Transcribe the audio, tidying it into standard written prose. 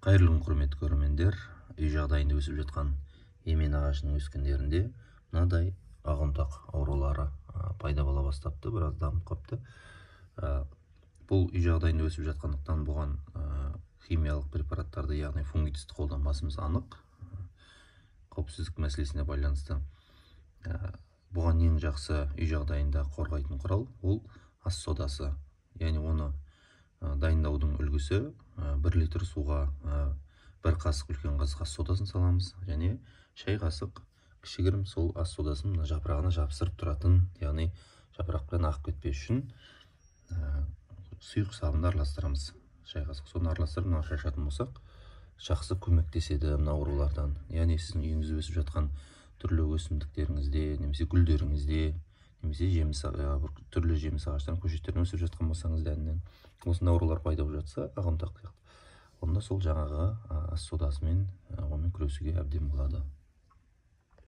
Қайырлы күн, құрметті көрермендер. Үй жағдайында өсіп жатқан емен ағашының өскіндерінде мынадай ақ аурулары пайда бола бастапты, біраз дамып қапты. Бұл үй жағдайында өсіп жатқандықтан бұған химиялық препараттарды, яғни фунгицидті қолданбасымыз анық. Қауіпсіздік мәселесіне байланысты бұған ең жақсы үй жағдайында қорғайтын құрал ол ас содасы. Яғни оны дайындаудың үлгісі 1 литр суға 1 қасық үлкен қасық ас содасын саламыз, және шай қасық кішігірім сол ас содасын жапырағына жабыстырып тұратын, яғни жапырақпен ағып кетпес үшін сұйық сабынды араластырамыз. Шай қасық соны араластырып мына шашатын болсақ, жақсы көмектеседі мына аурулардан. Яғни сіздің үйіңізде өсіп жатқан түрлі өсімдіктеріңізде, немесе гүлдеріңізде, немесе түрлі жеміс ағаштарын, көшеттерін өсіп жатқан болсаңыз дәнінен осындай аурулар пайда болып жатса, ақ ұнтақ сияқты, онда сол жаңағы ас содасымен онымен күресуге әбден болады.